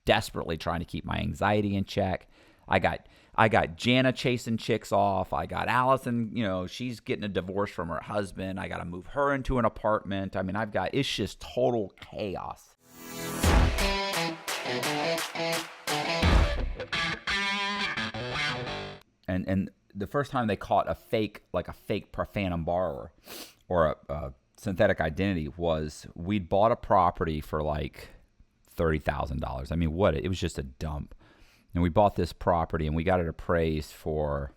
desperately trying to keep my anxiety in check. I got Jana chasing chicks off. I got Allison, she's getting a divorce from her husband. I got to move her into an apartment. I mean, it's just total chaos. And the first time they caught a fake phantom borrower or a synthetic identity was we'd bought a property for like $30,000. I mean, it was just a dump. And we bought this property and we got it appraised for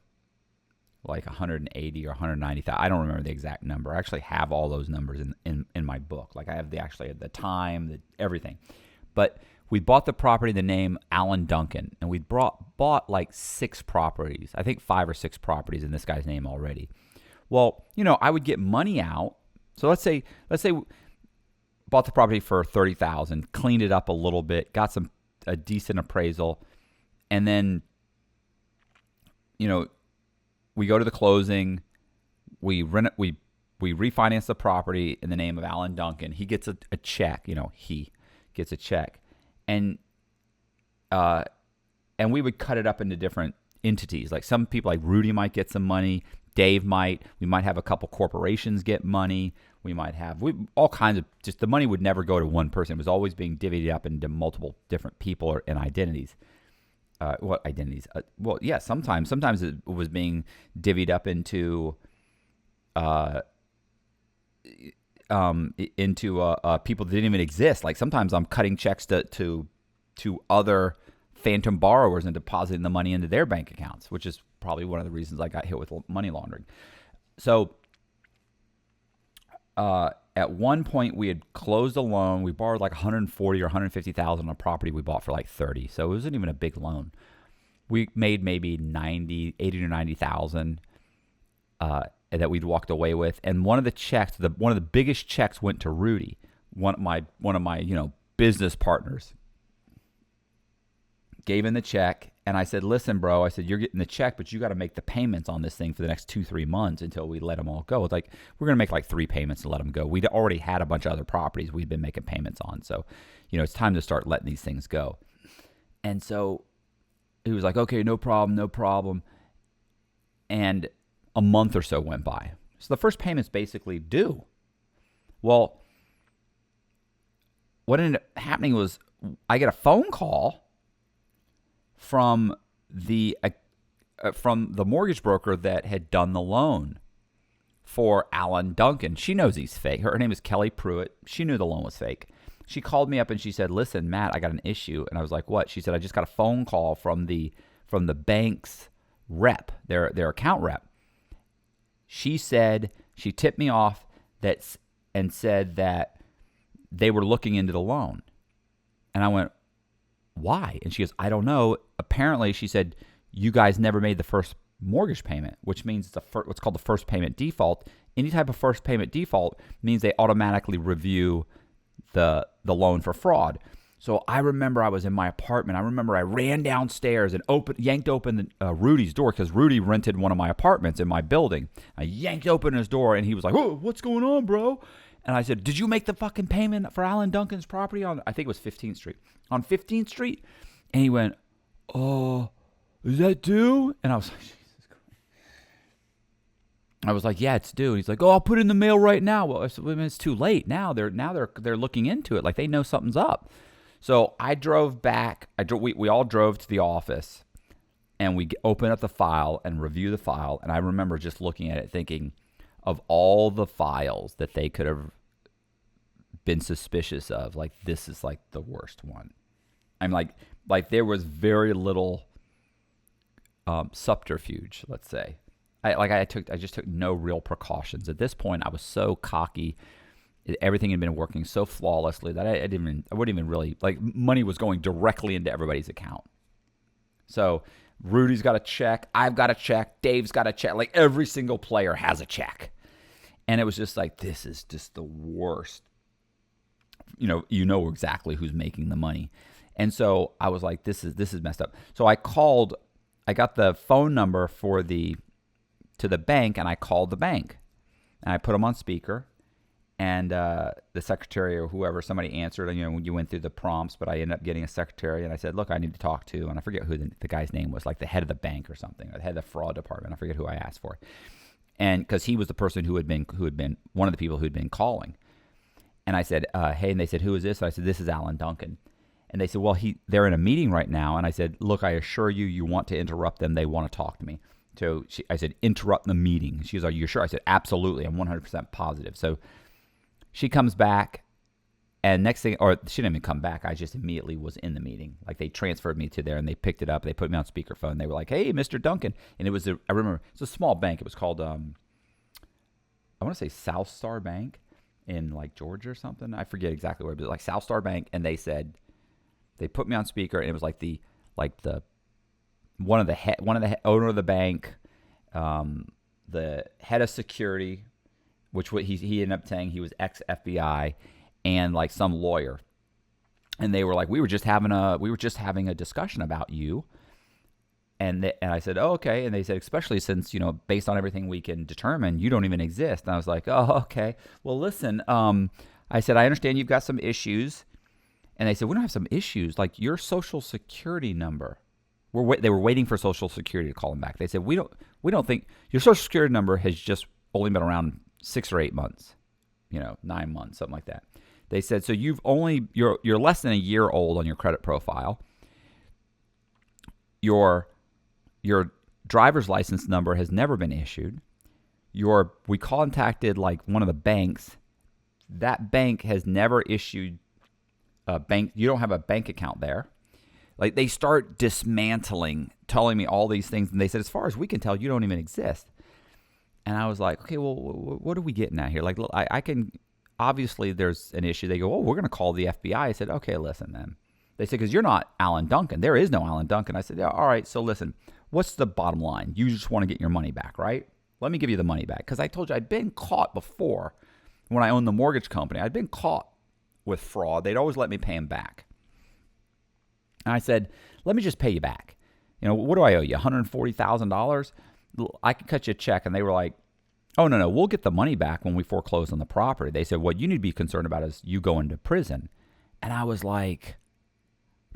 like 180 or 190,000. I don't remember the exact number. I actually have all those numbers in my book. Like I have the time, everything. But we bought the property, the name Alan Duncan, and we bought like 6 properties. I think 5 or 6 properties in this guy's name already. Well, I would get money out. So let's say bought the property for $30,000, cleaned it up a little bit, got a decent appraisal, and then we go to the closing, we rent it, we refinance the property in the name of Alan Duncan. He gets a check, he gets a check. And we would cut it up into different entities. Like some people, like Rudy might get some money, Dave might. We might have a couple corporations get money. We might have all kinds of, just the money would never go to one person. It was always being divvied up into multiple different people and identities. What identities? Well, yeah, sometimes it was being divvied up into people that didn't even exist. Like sometimes I'm cutting checks to other phantom borrowers and depositing the money into their bank accounts, which is probably one of the reasons I got hit with money laundering. So at one point we had closed a loan. We borrowed like 140 or 150,000 on a property we bought for like 30. So it wasn't even a big loan. We made maybe 80 to 90,000 that we'd walked away with. And one of the checks, one of the biggest checks went to Rudy, one of my business partners. Gave him the check, and I said, listen, bro, I said, you're getting the check, but you got to make the payments on this thing for the next 2-3 months until we let them all go. It's like, we're going to make like 3 payments to let them go. We'd already had a bunch of other properties we'd been making payments on. So, it's time to start letting these things go. And so he was like, okay, no problem. And a month or so went by. So the first payment's basically due. Well, what ended up happening was I get a phone call from the mortgage broker that had done the loan for Alan Duncan. She knows he's fake. Her name is Kelly Pruitt. She knew the loan was fake. She called me up and she said, listen, Matt, I got an issue. And I was like, what? She said, I just got a phone call from the bank's rep, their account rep. She said, she tipped me off and said that they were looking into the loan. And I went, why? And she goes, I don't know. Apparently, she said, you guys never made the first mortgage payment, which means it's what's called the first payment default. Any type of first payment default means they automatically review the loan for fraud. So I remember I was in my apartment. I remember I ran downstairs and yanked open Rudy's door because Rudy rented one of my apartments in my building. I yanked open his door and he was like, oh, what's going on, bro? And I said, did you make the fucking payment for Alan Duncan's property on, I think it was 15th Street. On 15th Street? And he went, oh, is that due? And I was like, Jesus Christ. I was like, yeah, it's due. And he's like, oh, I'll put it in the mail right now. Well, it's too late now. They're looking into it. Like they know something's up. So I drove back. We all drove to the office and we open up the file and review the file. And I remember just looking at it thinking of all the files that they could have been suspicious of, like this is like the worst one. I'm like there was very little subterfuge, let's say. I just took no real precautions. At this point, I was so cocky. Everything had been working so flawlessly that I wouldn't even really, like, money was going directly into everybody's account. So Rudy's got a check, I've got a check, Dave's got a check, like every single player has a check. And it was just like, this is just the worst. You know exactly who's making the money. And so I was like, this is messed up. So I got the phone number to the bank, and I called the bank. And I put them on speaker. And the secretary or whoever, somebody answered, and when you went through the prompts, but I ended up getting a secretary, and I said, look, I need to talk to, and I forget who the guy's name was, like the head of the bank or something, or the head of the fraud department. I forget who I asked for. And because he was the person who had been one of the people who'd been calling. And I said, hey, and they said, who is this? And I said, this is Alan Duncan. And they said, well, they're in a meeting right now. And I said, look, I assure you, you want to interrupt them. They want to talk to me. So I said, interrupt the meeting. She was like, you sure? I said, absolutely. I'm 100% positive. So she comes back, and next thing, or she didn't even come back. I just immediately was in the meeting. Like, they transferred me to there, and they picked it up. They put me on speakerphone. They were like, hey, Mr. Duncan. And it was, I remember, it's a small bank. It was called, I want to say South Star Bank in like Georgia or something. I forget exactly where, but like South Star Bank. And they said, they put me on speaker, and it was like the one of the owner of the bank, the head of security, which he ended up saying he was ex-FBI, and like some lawyer. And they were like, we were just having a discussion about you. And I said, oh, okay. And they said, especially since, based on everything we can determine, you don't even exist. And I was like, oh, okay. Well, listen, I said, I understand you've got some issues. And they said, we don't have some issues. Like, your Social Security number. They were waiting for Social Security to call them back. They said, we don't think your Social Security number has just only been around 6 or 8 months, 9 months, something like that. They said, so you're less than a year old on your credit profile. Your driver's license number has never been issued. We contacted like one of the banks. That bank has never issued a bank. You don't have a bank account there. Like, they start dismantling, telling me all these things. And they said, as far as we can tell, you don't even exist. And I was like, okay, well, what are we getting at here? Like, look, I can, obviously there's an issue. They go, oh, we're going to call the FBI. I said, okay, listen then. They said, because you're not Alan Duncan. There is no Alan Duncan. I said, yeah, all right, so listen, what's the bottom line? You just want to get your money back, right? Let me give you the money back. Because I told you I'd been caught before when I owned the mortgage company. I'd been caught with fraud. They'd always let me pay them back. And I said, let me just pay you back. What do I owe you? $140,000? I can cut you a check. And they were like, oh, no, we'll get the money back when we foreclose on the property. They said, what you need to be concerned about is you going to prison. And I was like,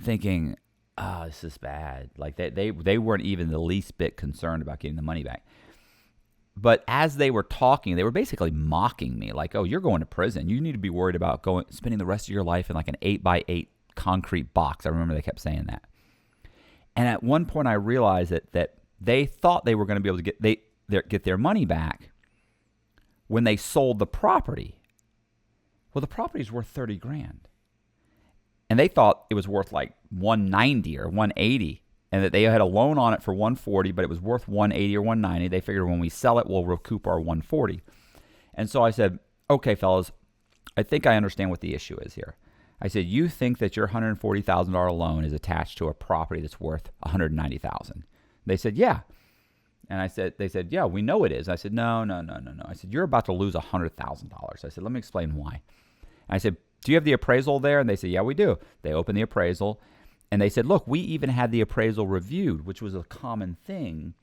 thinking, oh, this is bad. Like, they weren't even the least bit concerned about getting the money back. But as they were talking, they were basically mocking me. Like, oh, you're going to prison. You need to be worried about spending the rest of your life in like an 8x8 concrete box. I remember they kept saying that. And at one point I realized that they thought they were going to be able to get their money back when they sold the property. Well, the property's worth $30,000. And they thought it was worth like $190 or $180, and that they had a loan on it for $140, but it was worth $180 or $190. They figured when we sell it, we'll recoup our $140. And so I said, okay, fellas, I think I understand what the issue is here. I said, you think that your $140,000 loan is attached to a property that's worth $190,000? They said, yeah. And they said, yeah, we know it is. I said, no. I said, you're about to lose $100,000. I said, let me explain why. And I said, do you have the appraisal there? And they said, yeah, we do. They opened the appraisal, and they said, look, we even had the appraisal reviewed, which was a common thing.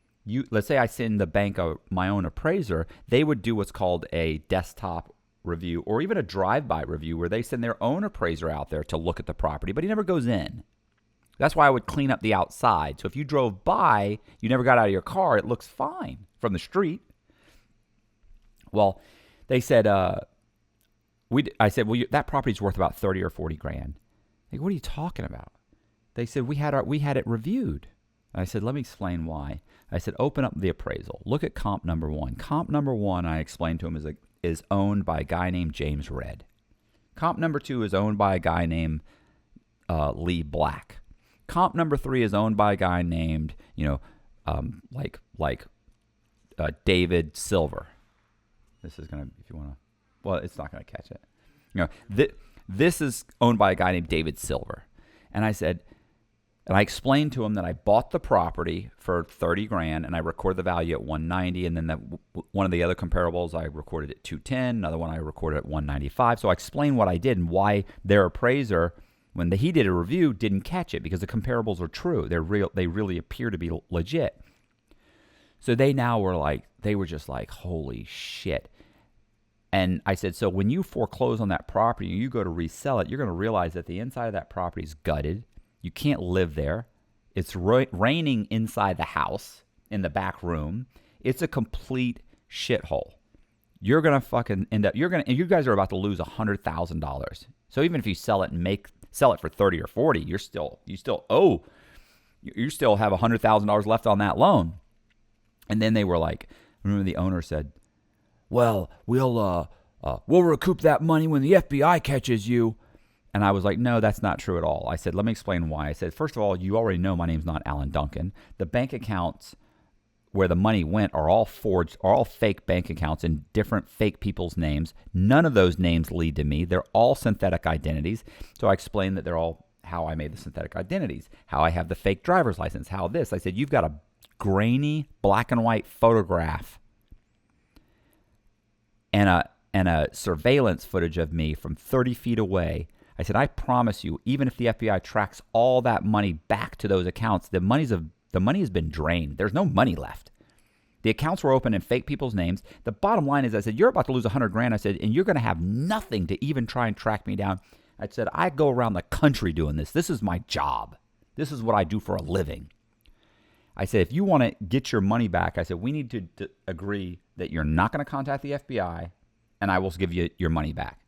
Let's say I send the bank my own appraiser, they would do what's called a desktop review or even a drive-by review where they send their own appraiser out there to look at the property, but he never goes in. That's why I would clean up the outside. So if you drove by, you never got out of your car, it looks fine from the street. Well, they said, I said, well, that property's worth about 30 or 40 grand. Like, what are you talking about? They said, we had it reviewed. And I said, let me explain why. I said, open up the appraisal. Look at comp number 1. Comp number 1, I explained to him, is owned by a guy named James Red. Comp number 2 is owned by a guy named Lee Black. Comp number 3 is owned by a guy named, David Silver. This is going to, if you want to, well, it's not going to catch it. This is owned by a guy named David Silver. And I said, and I explained to him that I bought the property for 30 grand and I recorded the value at 190. And then one of the other comparables, I recorded at 210. Another one I recorded at 195. So I explained what I did and why their appraiser, when he did a review, didn't catch it, because the comparables are true. They're real. They really appear to be legit. So they were just like, holy shit. And I said, so when you foreclose on that property and you go to resell it, you're going to realize that the inside of that property is gutted. You can't live there. It's raining inside the house in the back room. It's a complete shithole. You're going to fucking end up, and you guys are about to lose $100,000. So even if you sell it and sell it for 30 or 40, you still have $100,000 left on that loan. And then they were like, remember the owner said, well, we'll recoup that money when the FBI catches you. And I was like, no, that's not true at all. I said, let me explain why. I said, first of all, you already know my name's not Alan Duncan. The bank accounts where the money went are all forged, are all fake bank accounts in different fake people's names. None of those names lead to me. They're all synthetic identities. So I explained that they're all how I made the synthetic identities, how I have the fake driver's license, how this. I said, you've got a grainy black and white photograph and a surveillance footage of me from 30 feet away. I said, I promise you, even if the FBI tracks all that money back to those accounts, the money has been drained. There's no money left. The accounts were open in fake people's names. The bottom line is, I said, you're about to lose $100,000. I said, and you're going to have nothing to even try and track me down. I said, I go around the country doing this. This is my job. This is what I do for a living. I said, if you want to get your money back, I said, we need to agree that you're not going to contact the FBI, and I will give you your money back.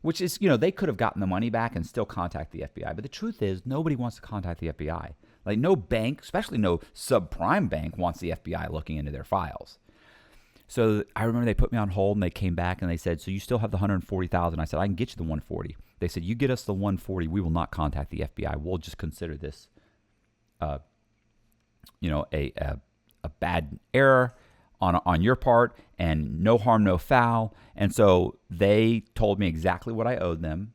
Which is, they could have gotten the money back and still contact the FBI. But the truth is, nobody wants to contact the FBI. Like, no bank, especially no subprime bank, wants the FBI looking into their files. So I remember they put me on hold, and they came back, and they said, so you still have the $140,000. I said, I can get you the $140,000. They said, you get us the $140,000, we will not contact the FBI. We'll just consider this a bad error on your part, and no harm, no foul. And so they told me exactly what I owed them,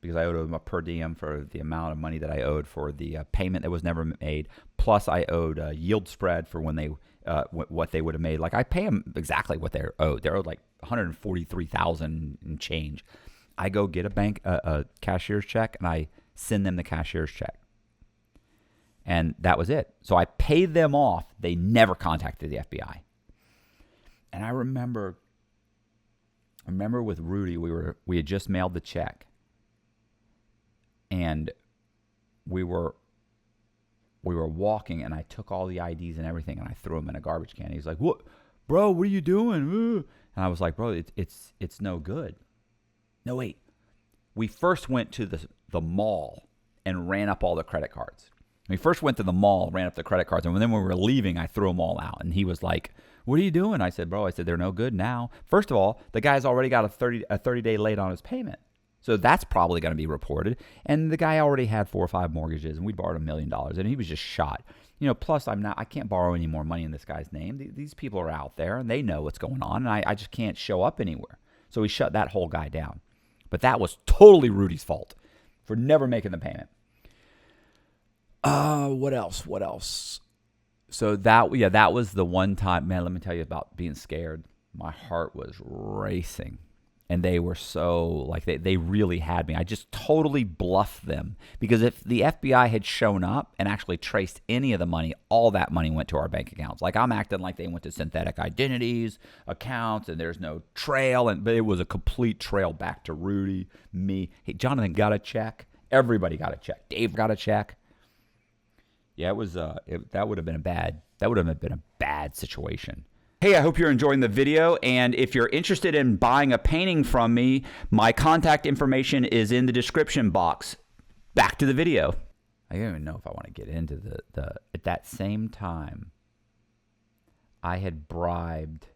because I owed them a per diem for the amount of money that I owed for the payment that was never made. Plus, I owed a yield spread for when they what they would have made. Like, I pay them exactly what they're owed. They're owed like $143,000 and change. I go get a cashier's check, and I send them the cashier's check. And that was it. So I paid them off. They never contacted the FBI. And I remember with Rudy, we had just mailed the check, and we were walking, and I took all the IDs and everything, and I threw them in a garbage can. He's like, "What, bro? What are you doing?" And I was like, "Bro, it's no good." No, wait. We first went to the mall and ran up all the credit cards. We first went to the mall, ran up the credit cards, and then when we were leaving, I threw them all out. And he was like, "What are you doing?" I said, "Bro," I said, "they're no good now." First of all, the guy's already got a 30-day late on his payment. So that's probably going to be reported. And the guy already had 4 or 5 mortgages, and we borrowed $1 million, and he was just shot. Plus I can't borrow any more money in this guy's name. These people are out there, and they know what's going on, and I just can't show up anywhere. So we shut that whole guy down. But that was totally Rudy's fault for never making the payment. What else? So that was the one time, man, let me tell you about being scared. My heart was racing. And they were so, like, they really had me. I just totally bluffed them. Because if the FBI had shown up and actually traced any of the money, all that money went to our bank accounts. Like, I'm acting like they went to synthetic identities, accounts, and there's no trail. But it was a complete trail back to Rudy, me. Hey, Jonathan got a check. Everybody got a check. Dave got a check. Yeah, it was. That would have been a bad situation. Hey, I hope you're enjoying the video, and if you're interested in buying a painting from me, my contact information is in the description box. Back to the video. I don't even know if I want to get into the at that same time, I had bribed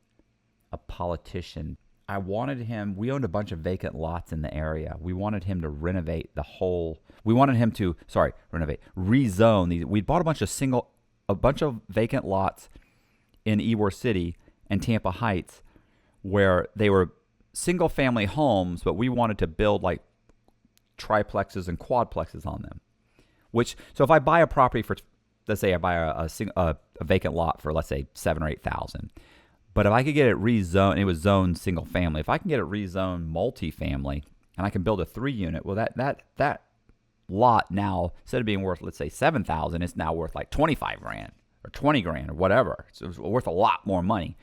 a politician. I wanted him, we owned a bunch of vacant lots in the area. We wanted him to renovate rezone these. We bought a bunch of vacant lots in Ybor City and Tampa Heights where they were single family homes, but we wanted to build like triplexes and quadplexes on them. So if I buy a property for, let's say I buy a vacant lot for, let's say, $7,000 or $8,000, but if I could get it rezoned, it was zoned single family. If I can get it rezoned multifamily and I can build a 3-unit, well, that lot now, instead of being worth, let's say, $7,000, it's now worth like $25,000 or $20,000 or whatever. So it's worth a lot more money.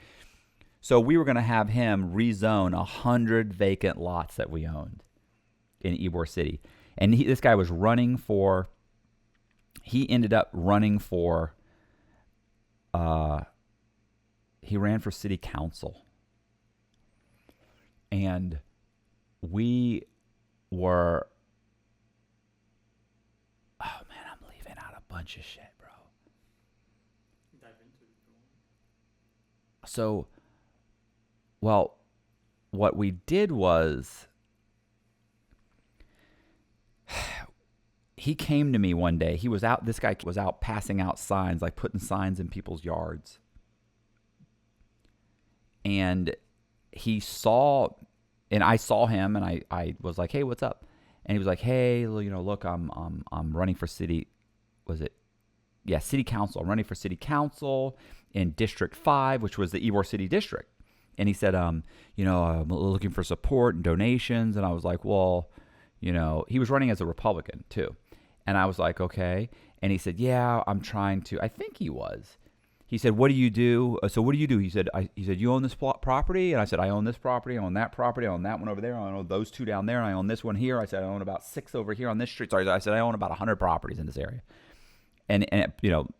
So we were going to have him rezone 100 vacant lots that we owned in Ybor City. And this guy was running for, he ended up running for, he ran for city council. And we were, oh man, I'm leaving out a bunch of shit, bro. So, well, what we did was, he came to me one day. This guy was out passing out signs, like putting signs in people's yards. And he saw, and I saw him, and I was like, hey, what's up? And he was like, hey, look, I'm running for city council. I'm running for city council in District 5, which was the Ybor City district. And he said, I'm looking for support and donations. And I was like, well, he was running as a Republican too. And I was like, okay. And he said, yeah, I'm trying to, I think he was. He said, what do you do? So what do you do? He said, you own this property? And I said, I own this property. I own that property. I own that one over there. I own those two down there. And I own this one here. I said, I own about 6 over here on this street. Sorry, I said, I own about 100 properties in this area. And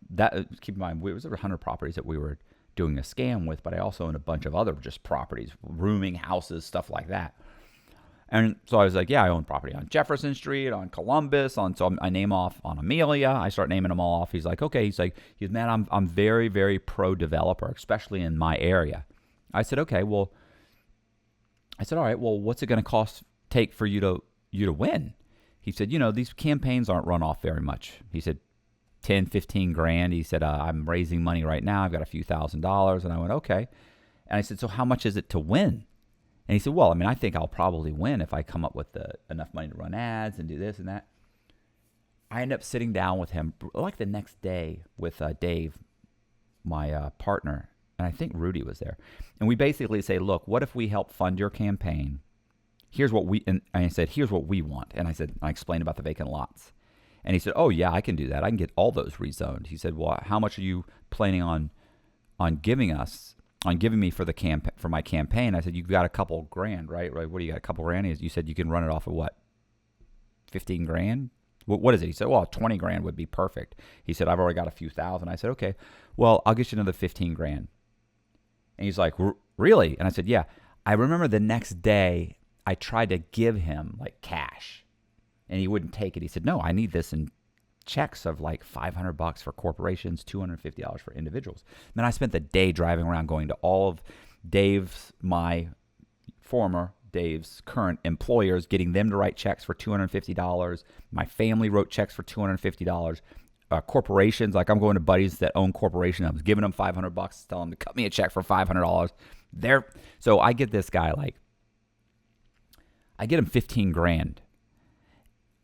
that, keep in mind, it was over 100 properties that we were doing a scam with, but I also own a bunch of other just properties, rooming houses, stuff like that. And so I was like, yeah, I own property on Jefferson Street, on Columbus, so I name off on Amelia. I start naming them all off. He's like, okay. He's man, I'm very, very pro developer, especially in my area. I said, okay, well, all right, well, what's it going to take for you to win? He said, these campaigns aren't run off very much. He said, 10, 15 grand. He said, I'm raising money right now. I've got a few $1,000s. And I went, okay. And I said, so how much is it to win? And he said, well, I think I'll probably win if I come up with enough money to run ads and do this and that. I ended up sitting down with him like the next day with Dave, my partner, and I think Rudy was there. And we basically say, look, what if we help fund your campaign? Here's what and I said, here's what we want. And I explained about the vacant lots. And he said, oh, yeah, I can do that. I can get all those rezoned. He said, well, how much are you planning on giving me for my campaign? I said, you've got a couple grand, right? What do you got, a couple grand? You said you can run it off of what, 15 grand? What is it? He said, well, 20 grand would be perfect. He said, I've already got a few thousand. I said, okay, well, I'll get you another 15 grand. And he's like, really? And I said, yeah. I remember the next day I tried to give him like cash and he wouldn't take it. He said, no, I need this in checks of like $500 for corporations, $250 for individuals. And then I spent the day driving around going to all of Dave's current employers, getting them to write checks for $250. My family wrote checks for $250. Corporations, like I'm going to buddies that own corporations. I was giving them $500, telling them to cut me a check for $500. So I get this guy I get him 15 grand.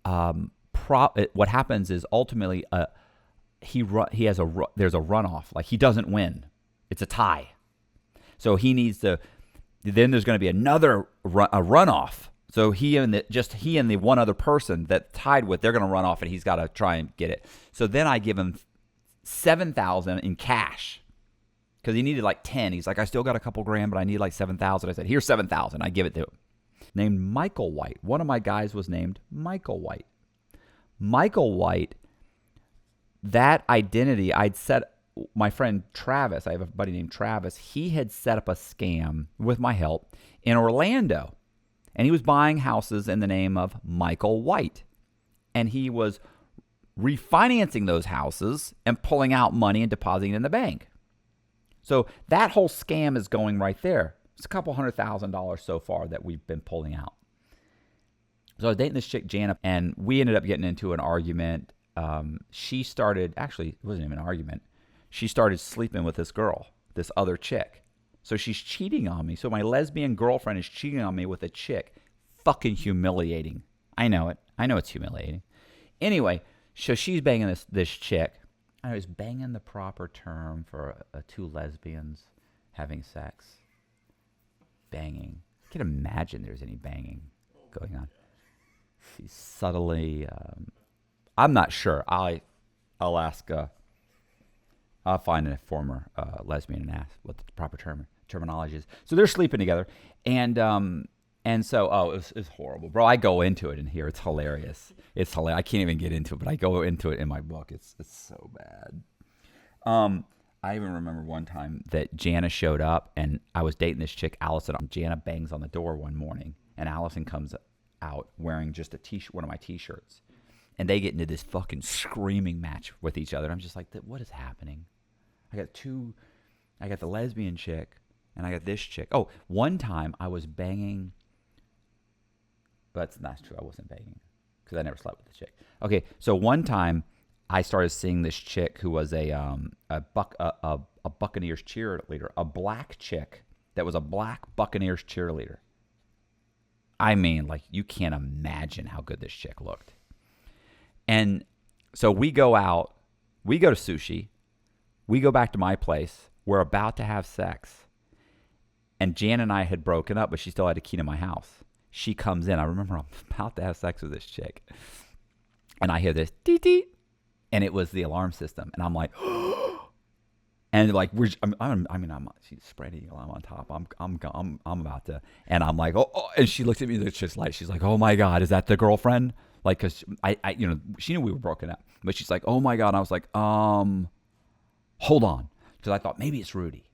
What happens is ultimately there's a runoff. Like he doesn't win. It's a tie. So he needs to. Then there's going to be another runoff. So he and the one other person that tied with, they're going to run off, and he's got to try and get it. So then I give him $7,000 in cash because he needed like 10. He's like, I still got a couple grand, but I need like 7,000. I said, here's 7,000. I give it to him. Named Michael White. One of my guys was named Michael White. Michael White, that identity, I'd set my friend Travis, I have a buddy named Travis, he had set up a scam with my help in Orlando. And he was buying houses in the name of Michael White. And he was refinancing those houses and pulling out money and depositing it in the bank. So that whole scam is going right there. It's a couple $100,000 so far that we've been pulling out. So I was dating this chick, Jana, and we ended up getting into an argument. She started, actually, it wasn't even an argument. She started sleeping with this girl, this other chick. So she's cheating on me. So my lesbian girlfriend is cheating on me with a chick. Fucking humiliating. I know it. I know it's humiliating. Anyway, so she's banging this chick. I was banging the proper term for two lesbians having sex. Banging. I can't imagine there's any banging going on. She's subtly, I'm not sure. I'll ask, I'll find a former lesbian and ask what the proper term is. terminology is. So they're sleeping together, and so it was horrible, bro. I go into it in here. It's hilarious. It's hilarious. I can't even get into it, but I go into it in my book. It's so bad. I even remember one time that Jana showed up, and I was dating this chick, Allison. Jana bangs on the door one morning, and Allison comes out wearing just a t-shirt, one of my t-shirts, and they get into this fucking screaming match with each other. I'm just like, what is happening? I got the lesbian chick, and I got this chick. Oh, one time I was banging. But that's not true. I wasn't banging because I never slept with the chick. Okay, so one time I started seeing this chick who was a Buccaneers cheerleader, a black chick that was a black Buccaneers cheerleader. I mean, like, you can't imagine how good this chick looked. And so we go out, we go to sushi, we go back to my place, we're about to have sex. And Jan and I had broken up, but she still had a key to my house. She comes in. I remember I'm about to have sex with this chick. And I hear this, dee-dee. And it was the alarm system. And I'm like, and like, she's spraying the alarm on top. I'm about to, and I'm like, oh, and she looks at me, she's like, oh my God, is that the girlfriend? Like, cause I she knew we were broken up, but she's like, oh my God. And I was like, hold on. Cause I thought maybe it's Rudy.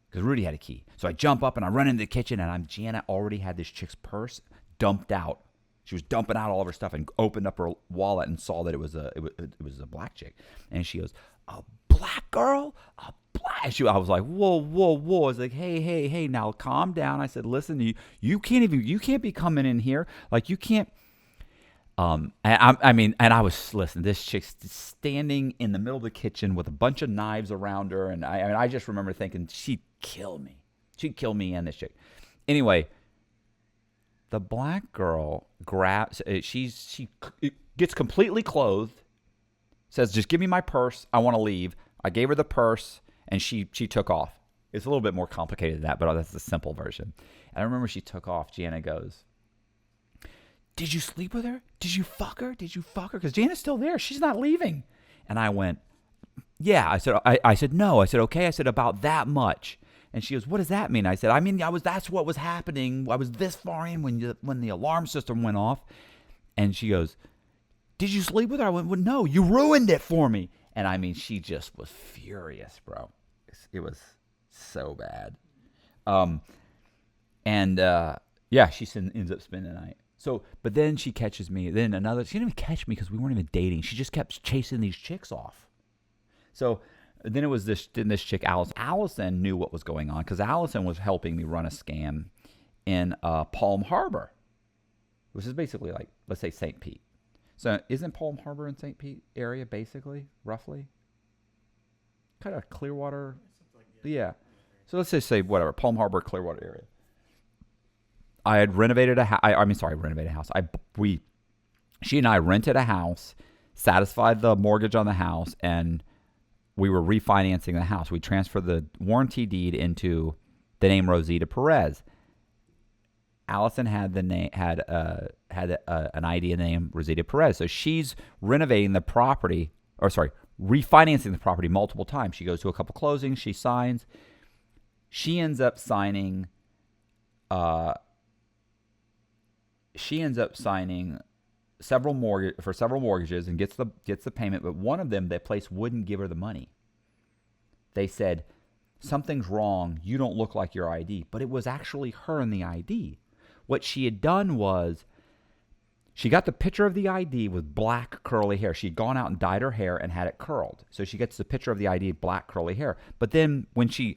Because Rudy had a key. So I jump up and I run into the kitchen, and Jana already had this chick's purse dumped out. She was dumping out all of her stuff and opened up her wallet and saw that it was a black chick. And she goes, a black girl? A black? I was like, whoa. I was like, hey, now calm down. I said, listen, you can't be coming in here. Like, you can't. And I was, listen, this chick's standing in the middle of the kitchen with a bunch of knives around her. And I just remember thinking, she'd kill me. She'd kill me and this chick. Anyway, the black girl grabs, she gets completely clothed, says, just give me my purse. I want to leave. I gave her the purse, and she took off. It's a little bit more complicated than that, but that's the simple version. And I remember she took off. Jana goes, did you sleep with her? Did you fuck her? Because Jana's still there. She's not leaving. And I went, yeah. I said, no. I said, okay. I said, about that much. And she goes, what does that mean? I said, that's what was happening. I was this far in when the alarm system went off. And she goes, did you sleep with her? I went, well, no, you ruined it for me. And she just was furious, bro. It was so bad. Yeah, she ends up spending the night. So, but then she catches me. She didn't even catch me because we weren't even dating. She just kept chasing these chicks off. So then it was this chick, Allison. Allison knew what was going on because Allison was helping me run a scam in Palm Harbor, which is basically like, let's say, St. Pete. So isn't Palm Harbor in St. Pete area, basically, roughly? Kind of Clearwater. Yeah. So let's just say whatever, Palm Harbor, Clearwater area. I had renovated a house. Renovated a house. She and I rented a house, satisfied the mortgage on the house, and we were refinancing the house. We transferred the warranty deed into the name Rosita Perez. Allison had the name an ID name Rosita Perez. So she's renovating the property, refinancing the property multiple times. She goes to a couple closings. She signs. She ends up signing. Several mortgages and gets the payment, but one of them, that place wouldn't give her the money. They said, something's wrong. You don't look like your ID. But it was actually her in the ID. What she had done was she got the picture of the ID with black curly hair. She'd gone out and dyed her hair and had it curled. So she gets the picture of the ID, black curly hair. But then when 2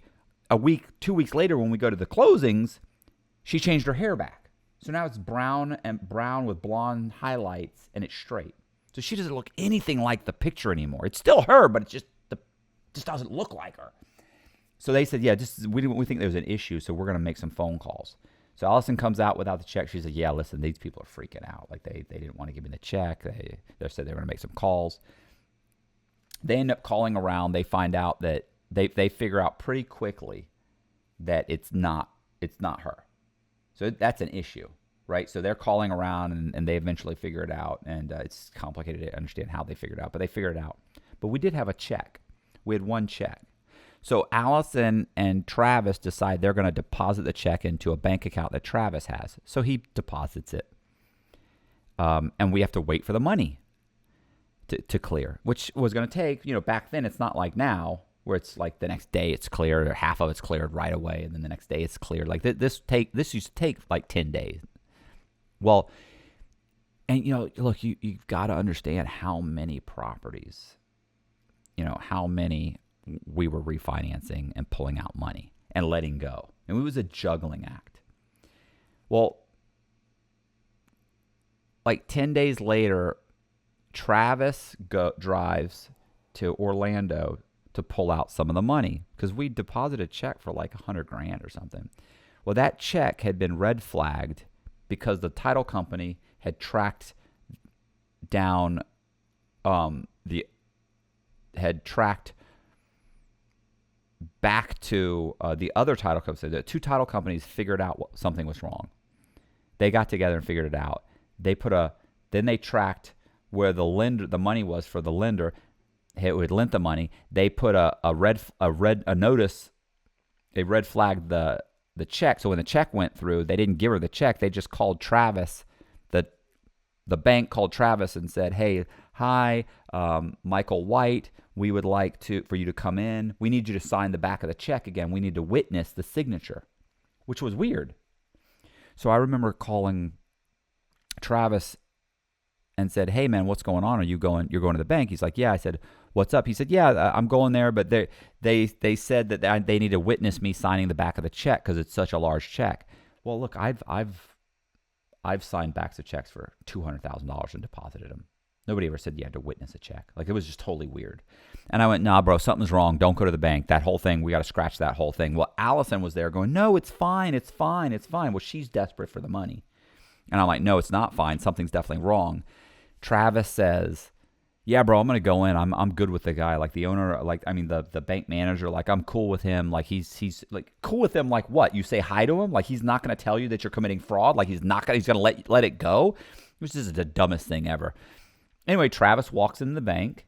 weeks later, when we go to the closings, she changed her hair back. So now it's brown with blonde highlights, and it's straight. So she doesn't look anything like the picture anymore. It's still her, but it just doesn't look like her. So they said, yeah, we think there's an issue, so we're going to make some phone calls. So Allison comes out without the check. She said, yeah, listen, these people are freaking out. Like they didn't want to give me the check. They said they were going to make some calls. They end up calling around. They find out that they figure out pretty quickly that it's not her. So that's an issue, right? So they're calling around, and they eventually figure it out. And it's complicated to understand how they figured it out, but they figured it out. But we did have a check. We had one check. So Allison and Travis decide they're going to deposit the check into a bank account that Travis has. So he deposits it. And we have to wait for the money to clear, which was going to take, back then, it's not like now where it's like the next day it's cleared or half of it's cleared right away. And then the next day it's cleared. Like this used to take like 10 days. Well, and look, you've got to understand how many properties, how many we were refinancing and pulling out money and letting go. And it was a juggling act. Well, like 10 days later, Travis drives to Orlando to pull out some of the money because we deposited a check for like $100,000 or something. Well, that check had been red flagged because the title company had tracked down, back to the other title company. The two title companies figured out something was wrong. They got together and figured it out. Then they tracked where the money was for the lender who had lent the money. They put a notice. They red flagged the check. So when the check went through, they didn't give her the check. They just called Travis. The bank called Travis and said, "Hey, hi, Michael White. We would like for you to come in. We need you to sign the back of the check again. We need to witness the signature," which was weird. So I remember calling Travis and said, "Hey man, what's going on? You're going to the bank?" He's like, "Yeah." I said, "What's up?" He said, "Yeah, I'm going there, but they said that they need to witness me signing the back of the check because it's such a large check." Well, look, I've signed backs of checks for $200,000 and deposited them. Nobody ever said you had to witness a check. Like, it was just totally weird. And I went, "Nah, bro, something's wrong. Don't go to the bank. That whole thing, we got to scratch that whole thing." Well, Allison was there going, "No, it's fine. It's fine. It's fine." Well, she's desperate for the money. And I'm like, "No, it's not fine. Something's definitely wrong." Travis says, "Yeah, bro, I'm going to go in. I'm good with the guy." Like the owner, the bank manager, like, I'm cool with him. Like he's like cool with him. Like what? You say hi to him? Like he's not going to tell you that you're committing fraud. Like he's going to let it go. Which is the dumbest thing ever. Anyway, Travis walks into the bank.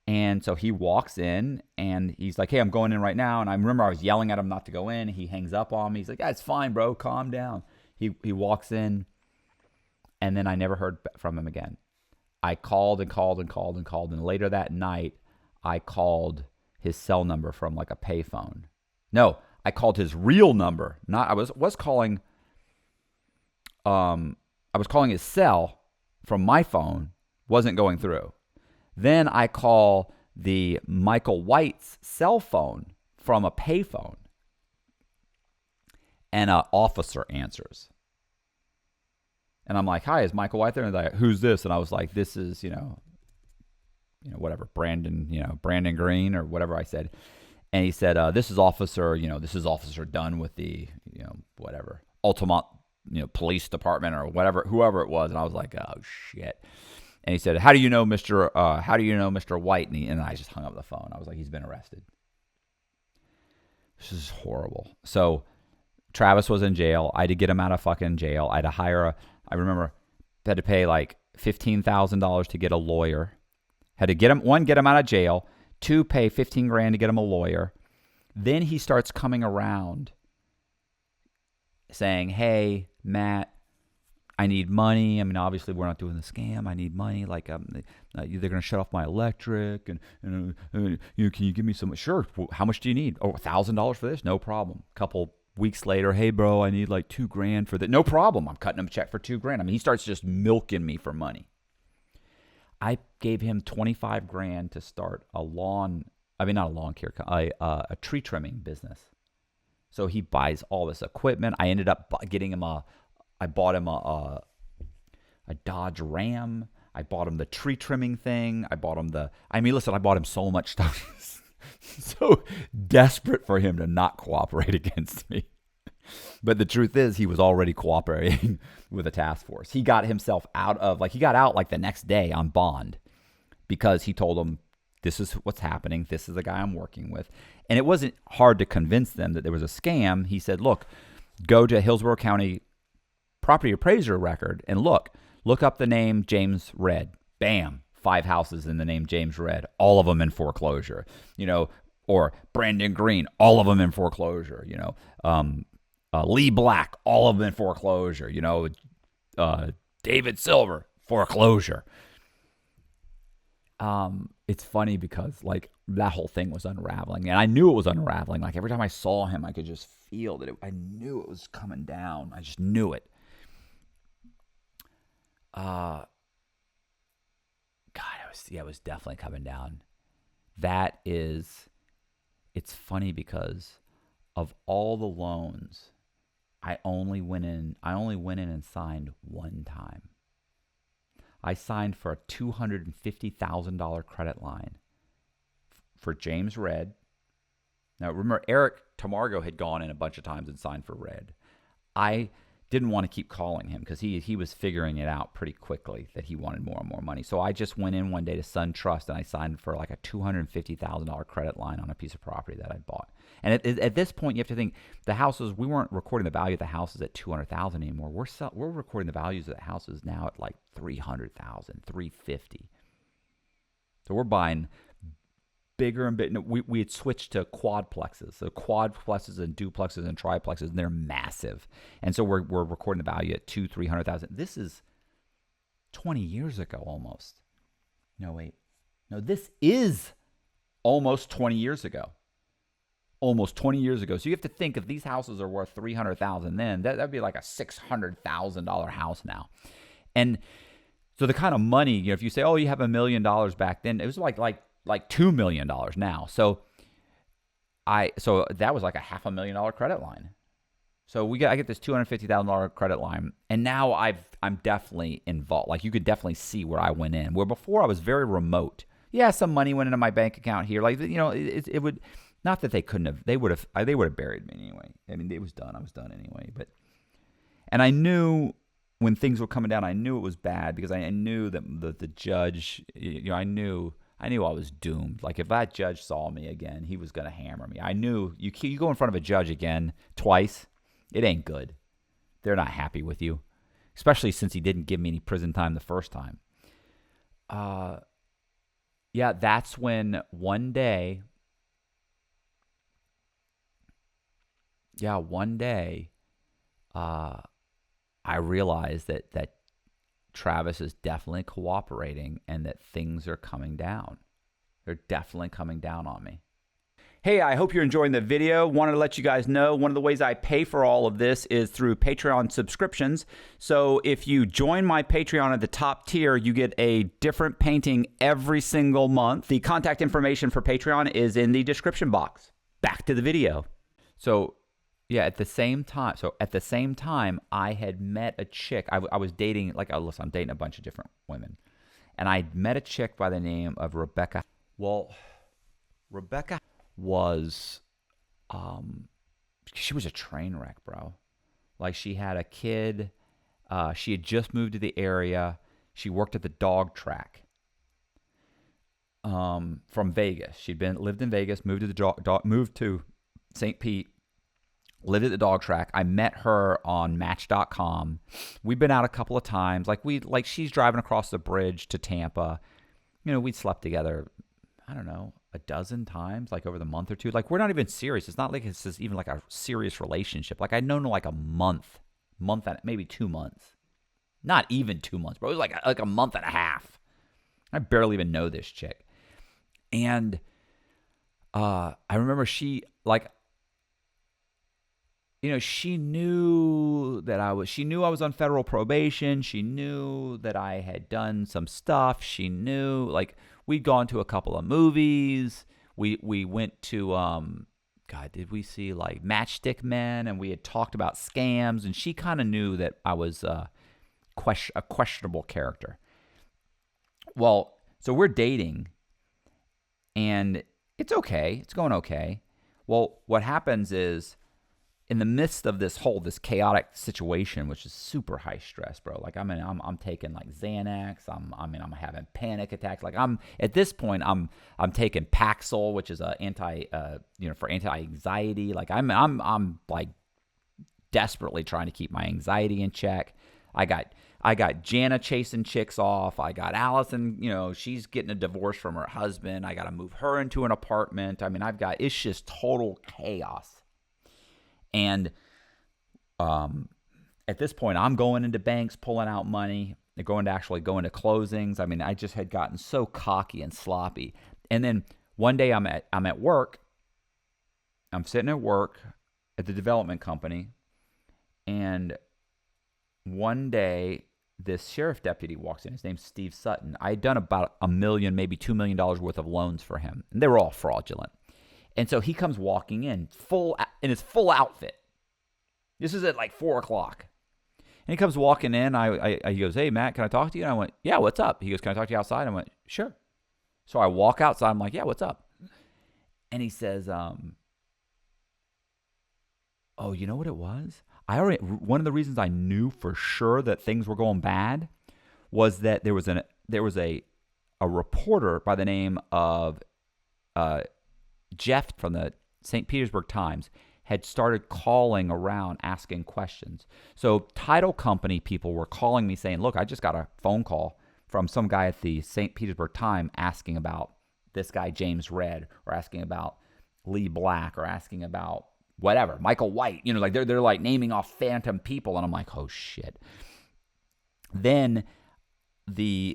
And so he walks in and he's like, "Hey, I'm going in right now." And I remember I was yelling at him not to go in. He hangs up on me. He's like, "Yeah, it's fine, bro. Calm down." He walks in and then I never heard from him again. I called and called and called and called. And later that night, I called his cell number from like a payphone. No, I called his real number. I was calling his cell from my phone. Wasn't going through. Then I call the Michael White's cell phone from a payphone. And an officer answers. And I'm like, "Hi, is Michael White there?" And they're like, "Who's this?" And I was like, "This is, whatever, Brandon Green," or whatever I said. And he said, this is Officer Dunn with the, whatever, Altamont, police department or whatever, whoever it was. And I was like, "Oh shit." And he said, how do you know Mr. White? And I just hung up the phone. I was like, "He's been arrested." This is horrible. So Travis was in jail. I had to get him out of fucking jail. I had to hire I remember I had to pay like $15,000 to get a lawyer. Had to get him out of jail. 2, pay $15,000 to get him a lawyer. Then he starts coming around saying, "Hey, Matt, I need money. I mean, obviously we're not doing the scam. I need money. Like, they're going to shut off my electric. And can you give me some? Sure. How much do you need? Oh, $1,000 for this? No problem." Couple weeks later, "Hey, bro, I need like $2,000 for that." No problem. I'm cutting him a check for $2,000. I mean, he starts just milking me for money. I gave him $25,000 to start a tree trimming business. So he buys all this equipment. I ended up getting him I bought him a Dodge Ram. I bought him the tree trimming thing. I bought him I bought him so much stuff. So desperate for him to not cooperate against me. But the truth is, he was already cooperating with the task force. He got himself out the next day on bond because he told them, "This is what's happening. This is the guy I'm working with." And it wasn't hard to convince them that there was a scam. He said, "Look, go to Hillsborough County property appraiser record and look up the name James Redd." Bam. 5 houses in the name James Redd, all of them in foreclosure. Or Brandon Green, all of them in foreclosure. Lee Black, all of them in foreclosure. David Silver, foreclosure. It's funny because like that whole thing was unraveling, and I knew it was unraveling. Like every time I saw him, I could just feel that I knew it was coming down. I just knew it. God, it was definitely coming down. It's funny because of all the loans, I only went in and signed one time. I signed for a $250,000 credit line for James Red. Now, remember, Eric Tamargo had gone in a bunch of times and signed for Red. I didn't want to keep calling him because he was figuring it out pretty quickly that he wanted more and more money. So I just went in one day to SunTrust and I signed for like a $250,000 credit line on a piece of property that I bought. And at this point, you have to think the houses, we weren't recording the value of the houses at $200,000 anymore. We're recording the values of the houses now at like $300,000, $350,000. So we're buying bigger and bigger. We had switched to quadplexes. So quadplexes and duplexes and triplexes, and they're massive. And so we're recording the value at $200,000-$300,000. This is 20 years ago almost. No, wait. No, this is almost 20 years ago. Almost 20 years ago. So you have to think if these houses are worth $300,000 then, that'd be like a $600,000 house now. And so the kind of money, if you say, oh, you have $1 million back then, it was like $2 million now. So that was like a $500,000 credit line. So I get this $250,000 credit line, and now I'm definitely involved. Like you could definitely see where I went in. Where before I was very remote. Yeah, some money went into my bank account here. Like it would, not that they couldn't have. They would have buried me anyway. I mean, it was done. I was done anyway. And I knew when things were coming down, I knew it was bad because I knew that the judge. I knew I was doomed. Like if that judge saw me again, he was gonna hammer me. I knew you go in front of a judge again twice, it ain't good. They're not happy with you, especially since he didn't give me any prison time the first time. Yeah, that's when one day. I realized that Travis is definitely cooperating and that things are coming down. They're definitely coming down on me. Hey, I hope you're enjoying the video. Wanted to let you guys know one of the ways I pay for all of this is through Patreon subscriptions. So if you join my Patreon at the top tier, you get a different painting every single month. The contact information for Patreon is in the description box. Back to the video. So yeah, at the same time, I had met a chick. I was dating, listen, I'm dating a bunch of different women. And I met a chick by the name of Rebecca. Well, Rebecca was, she was a train wreck, bro. Like she had a kid. She had just moved to the area. She worked at the dog track from Vegas. She'd lived in Vegas, moved to St. Pete. Lived at the dog track. I met her on Match.com. We've been out a couple of times. She's driving across the bridge to Tampa. We slept together, I don't know, a dozen times, over the month or two. We're not even serious. It's not like it's even like a serious relationship. I'd known her like a month and maybe 2 months. Not even 2 months, but it was like a month and a half. I barely even know this chick. And I remember she knew that I was on federal probation. She knew that I had done some stuff. She knew, we'd gone to a couple of movies. We went to, did we see Matchstick Men? And we had talked about scams. And she kind of knew that I was a questionable character. Well, so we're dating. And it's okay. It's going okay. Well, what happens is, in the midst of this chaotic situation, which is super high stress, bro. I'm taking Xanax. I'm having panic attacks. At this point, I'm taking Paxil, which is for anti-anxiety. I'm desperately trying to keep my anxiety in check. I got I got Jana chasing chicks off. I got Allison, she's getting a divorce from her husband. I got to move her into an apartment. I mean, it's just total chaos. And at this point, I'm going into banks, pulling out money. They're going to closings. I mean, I just had gotten so cocky and sloppy. And then one day I'm at work. I'm sitting at work at the development company. And one day, this sheriff deputy walks in. His name's Steve Sutton. I had done about $1 million, maybe $2 million worth of loans for him. And they were all fraudulent. And so he comes walking in in his full outfit. This is at like 4 o'clock. And he comes walking in. He goes, "Hey, Matt, can I talk to you?" And I went, "Yeah, what's up?" He goes, "Can I talk to you outside?" I went, "Sure." So I walk outside. I'm like, "Yeah, what's up?" And he says, "Oh, you know what it was? One of the reasons I knew for sure that things were going bad was that there was a reporter by the name of Jeff from the St. Petersburg Times had started calling around asking questions. So title company people were calling me saying, look, I just got a phone call from some guy at the St. Petersburg Times asking about this guy, James Red, or asking about Lee Black, or asking about whatever, Michael White. Like they're like naming off phantom people. And I'm like, oh, shit. Then there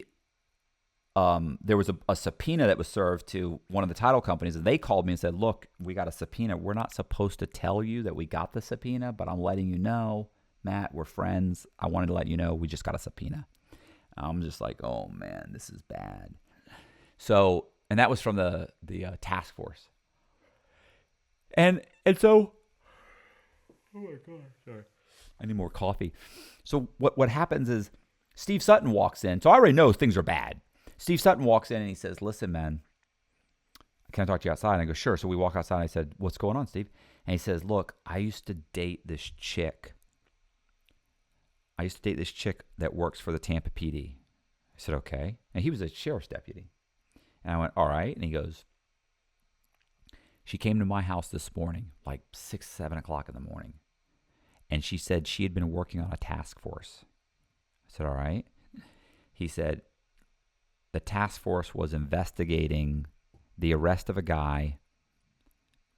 was a subpoena that was served to one of the title companies, and they called me and said, look, we got a subpoena. We're not supposed to tell you that we got the subpoena, but I'm letting you know, Matt, we're friends. I wanted to let you know we just got a subpoena. I'm just like, oh, man, this is bad. So, and that was from the task force. And so, oh, my God, sorry. I need more coffee. So what happens is Steve Sutton walks in. So I already know things are bad. Steve Sutton walks in and he says, listen, man, can I talk to you outside? And I go, sure. So we walk outside. And I said, what's going on, Steve? And he says, look, I used to date this chick that works for the Tampa PD. I said, okay. And he was a sheriff's deputy. And I went, all right. And he goes, she came to my house this morning, like 6, 7 o'clock in the morning. And she said she had been working on a task force. I said, all right. He said, the task force was investigating the arrest of a guy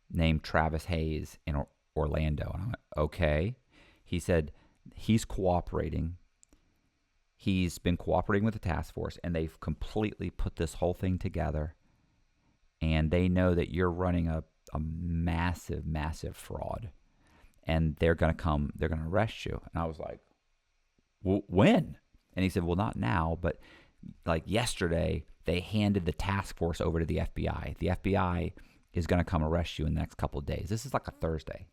named Travis Hayes in Orlando. And I went, okay. He said, he's cooperating. He's been cooperating with the task force, and they've completely put this whole thing together. And they know that you're running a massive, massive fraud. And they're going to arrest you. And I was like, well, when? And he said, well, not now, but like yesterday, they handed the task force over to the FBI. The FBI is going to come arrest you in the next couple of days. This is like a Thursday.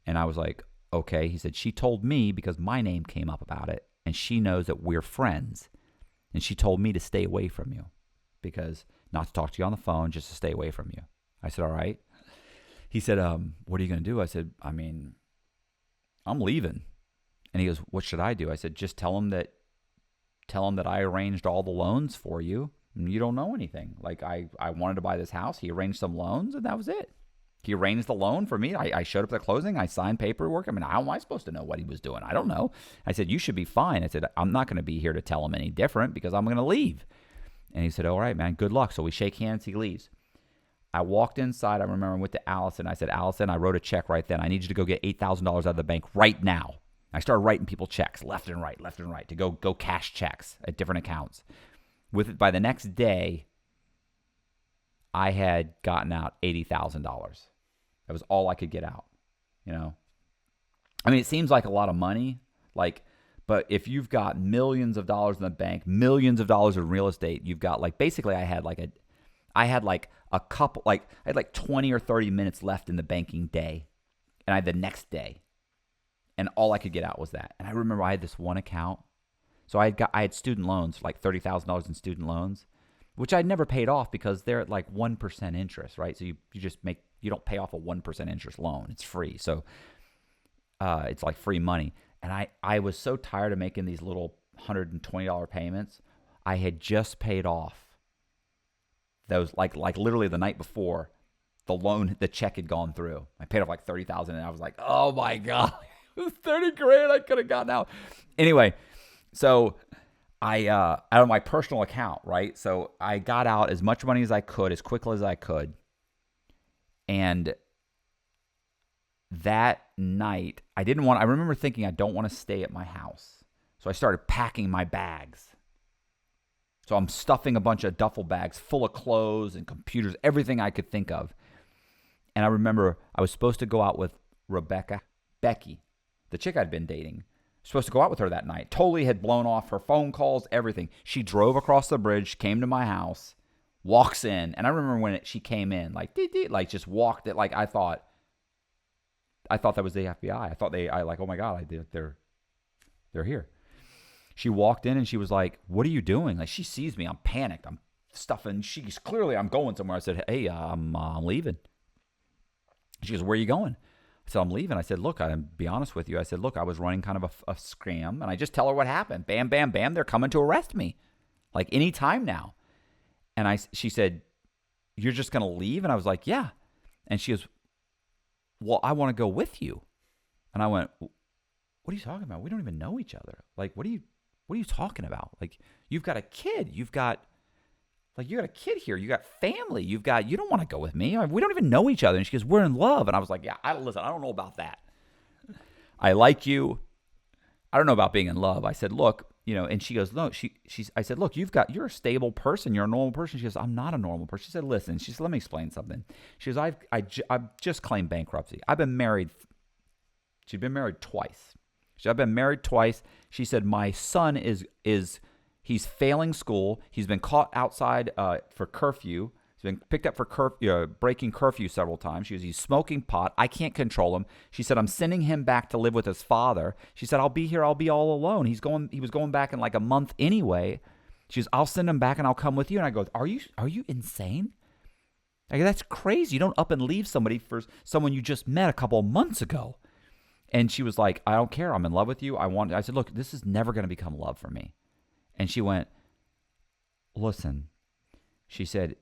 And I was like, okay. He said, she told me because my name came up about it, and she knows that we're friends. And she told me to stay away from you, because not to talk to you on the phone, just to stay away from you. I said, all right. He said, what are you going to do? I said, I'm leaving. And he goes, what should I do? I said, just tell him that I arranged all the loans for you, and you don't know anything. Like, I wanted to buy this house. He arranged some loans, and that was it. He arranged the loan for me. I showed up at the closing. I signed paperwork. I mean, how am I supposed to know what he was doing? I don't know. I said, you should be fine. I said, I'm not going to be here to tell him any different because I'm going to leave. And he said, all right, man, good luck. So we shake hands. He leaves. I walked inside. I remember I went to Allison. I said, Allison, I wrote a check right then. I need you to go get $8,000 out of the bank right now. I started writing people checks left and right to go cash checks at different accounts. By the next day, I had gotten out $80,000. That was all I could get out, I mean, it seems like a lot of money, but if you've got millions of dollars in the bank, millions of dollars in real estate, you've got basically I had 20 or 30 minutes left in the banking day, and I had the next day. And all I could get out was that. And I remember I had this one account. So I had student loans, like $30,000 in student loans, which I'd never paid off because they're at like 1% interest, right? So you don't pay off a 1% interest loan. It's free. So it's like free money. And I was so tired of making these little $120 payments. I had just paid off those, like literally the night before the check had gone through. I paid off like $30,000, and I was like, oh my God. 30 grand I could have gotten out. Anyway, so I out of my personal account, right? So I got out as much money as I could, as quickly as I could. And that night, I remember thinking I don't want to stay at my house. So I started packing my bags. So I'm stuffing a bunch of duffel bags full of clothes and computers, everything I could think of. And I remember I was supposed to go out with Becky, the chick I'd been dating. Supposed to go out with her that night. Totally had blown off her phone calls, everything. She drove across the bridge, came to my house, walks in. And I remember when she came in, like, like just walked it. Like I thought that was the FBI. Oh my God, they're here. She walked in and she was like, what are you doing? Like she sees me. I'm panicked. I'm stuffing. She's clearly, I'm going somewhere. I said, hey, I'm leaving. She goes, where are you going? I said, I'm leaving. I said, look, I'll be honest with you. I said, look, I was running kind of a scam. And I just tell her what happened. Bam, bam, bam. They're coming to arrest me. Like any time now. And she said, you're just going to leave? And I was like, yeah. And she goes, well, I want to go with you. And I went, what are you talking about? We don't even know each other. Like, what are you talking about? Like, you've got a kid. You got a kid here. You got family. You don't want to go with me. We don't even know each other. And she goes, we're in love. And I was like, yeah, listen, I don't know about that. I like you. I don't know about being in love. I said, look, and she goes, no, I said, look, you're a stable person. You're a normal person. She goes, I'm not a normal person. She said, listen, she said, let me explain something. She goes, I've just claimed bankruptcy. I've been married. She'd been married twice. I've been married twice. She said, my son he's failing school. He's been caught outside for curfew. He's been picked up for breaking curfew several times. She goes, he's smoking pot. I can't control him. She said, I'm sending him back to live with his father. She said, I'll be here. I'll be all alone. He was going back in like a month anyway. She goes, I'll send him back and I'll come with you. And I go, are you insane? I go, that's crazy. You don't up and leave somebody for someone you just met a couple of months ago. And she was like, I don't care. I'm in love with you. I said, look, this is never going to become love for me. And she went, listen, she said,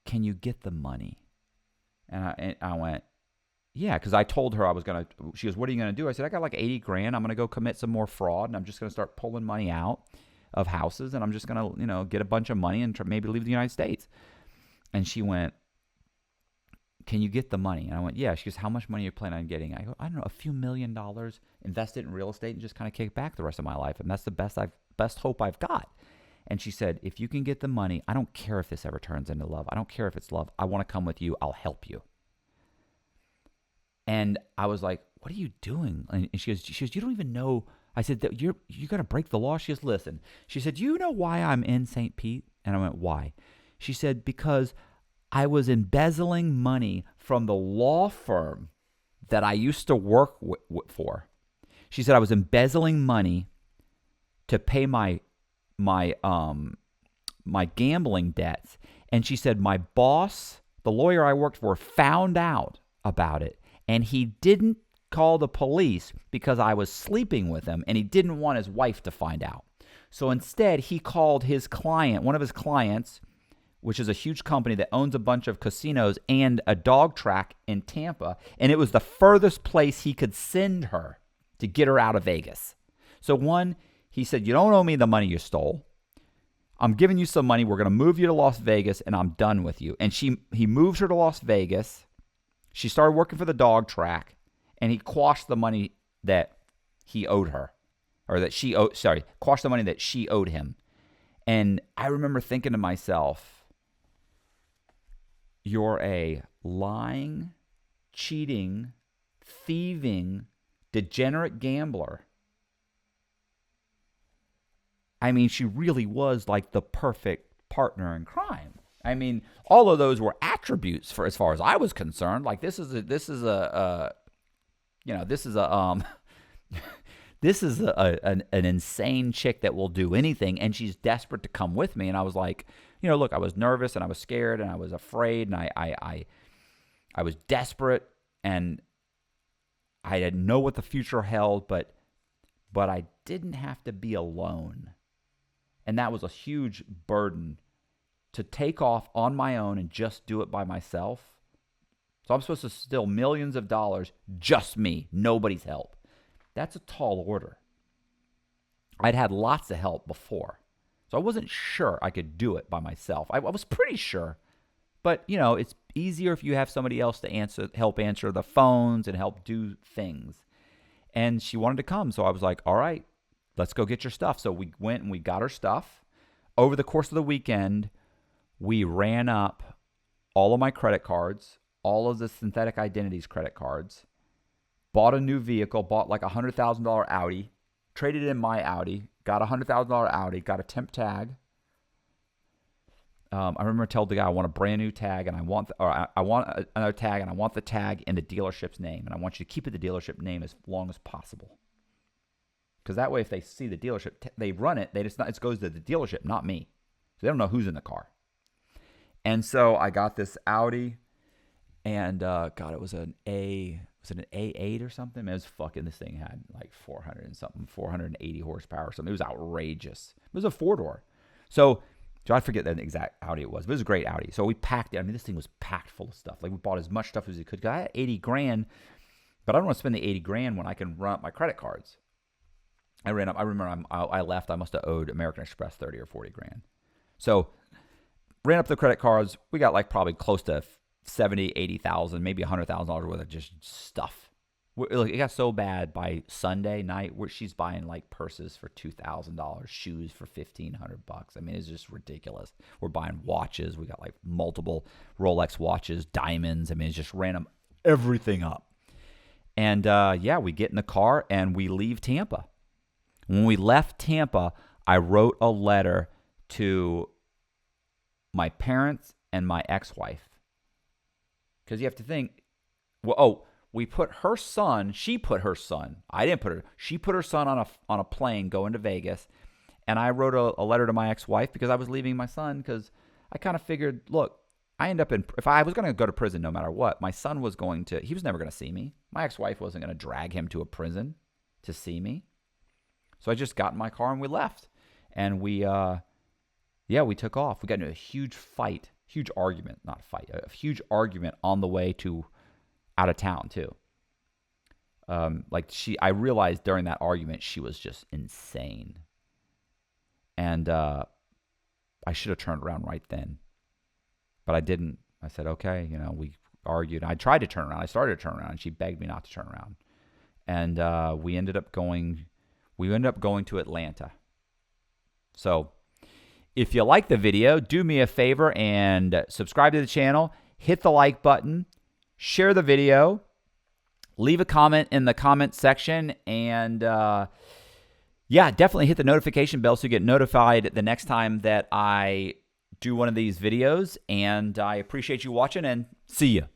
can you get the money? And I went, yeah, because I told her I was going to, she goes, what are you going to do? I said, I got like 80 grand. I'm going to go commit some more fraud, and I'm just going to start pulling money out of houses, and I'm just going to, get a bunch of money and maybe leave the United States. And she went, can you get the money? And I went, yeah. She goes, how much money are you planning on getting? I go, I don't know, a few $1 million, invest it in real estate and just kind of kick back the rest of my life. And that's the best hope I've got. And she said, if you can get the money, I don't care if this ever turns into love. I don't care if it's love. I want to come with you. I'll help you. And I was like, what are you doing? And she goes, you don't even know. I said, you got to break the law. She goes, listen. She said, you know why I'm in St. Pete? And I went, why? She said, because I was embezzling money from the law firm that I used to work for. She said I was embezzling money to pay my gambling debts. And she said my boss, the lawyer I worked for, found out about it. And he didn't call the police because I was sleeping with him, and he didn't want his wife to find out. So instead, he called his client, one of his clients, which is a huge company that owns a bunch of casinos and a dog track in Tampa. And it was the furthest place he could send her to get her out of Vegas. So one, he said, you don't owe me the money you stole. I'm giving you some money. We're going to move you to Las Vegas, and I'm done with you. And he moved her to Las Vegas. She started working for the dog track, and he quashed the money that he owed her, or that she owed, quashed the money that she owed him. And I remember thinking to myself, you're a lying, cheating, thieving, degenerate gambler. I mean, she really was like the perfect partner in crime. I mean, all of those were attributes for as far as I was concerned. Like this is an insane chick that will do anything, and she's desperate to come with me. And I was like, look, I was nervous and I was scared and I was afraid and I was desperate and I didn't know what the future held, but I didn't have to be alone. And that was a huge burden to take off on my own and just do it by myself. So I'm supposed to steal millions of dollars, just me, nobody's help. That's a tall order. I'd had lots of help before. So I wasn't sure I could do it by myself. I was pretty sure. But, it's easier if you have somebody else to help answer the phones and help do things. And she wanted to come. So I was like, all right, let's go get your stuff. So we went and we got her stuff. Over the course of the weekend, we ran up all of my credit cards, all of the synthetic identities credit cards, bought a new vehicle, bought like a $100,000 Audi, traded in my Audi, got a $100,000 Audi, got a temp tag. I remember telling the guy I want a brand new tag and I want another tag and I want the tag in the dealership's name and I want you to keep it the dealership name as long as possible. Because that way, if they see the dealership, they run it. It goes to the dealership, not me. So they don't know who's in the car. And so I got this Audi, and God, it was an A8 or something? This thing had like 480 horsepower or something. It was outrageous. It was a 4-door. So I forget the exact Audi it was, but it was a great Audi. So we packed it. I mean, this thing was packed full of stuff. Like we bought as much stuff as we could. I had $80,000, but I don't want to spend the $80,000 when I can run up my credit cards. I remember I left. I must have owed American Express 30 or 40 grand. So ran up the credit cards. We got like probably close to 70, 80,000, maybe $100,000 worth of just stuff. It got so bad by Sunday night where she's buying like purses for $2,000, shoes for $1,500. I mean, it's just ridiculous. We're buying watches. We got like multiple Rolex watches, diamonds. I mean, it's just random everything up. And we get in the car and we leave Tampa. When we left Tampa, I wrote a letter to my parents and my ex-wife. Because you have to think, we put her son, she put her son, I didn't put her, she put her son on a plane going to Vegas. And I wrote a letter to my ex-wife because I was leaving my son because I kind of figured, look, if I was going to go to prison no matter what, my son he was never going to see me. My ex-wife wasn't going to drag him to a prison to see me. So I just got in my car and we left. And we took off. We got into a huge argument on the way to out of town too. I realized during that argument she was just insane, and I should have turned around right then, but I didn't. I said, okay, we argued. I tried to turn around. I started to turn around, and she begged me not to turn around, and we ended up going to Atlanta. So if you like the video, do me a favor and subscribe to the channel, hit the like button, share the video, leave a comment in the comment section, and definitely hit the notification bell so you get notified the next time that I do one of these videos. And I appreciate you watching, and see ya.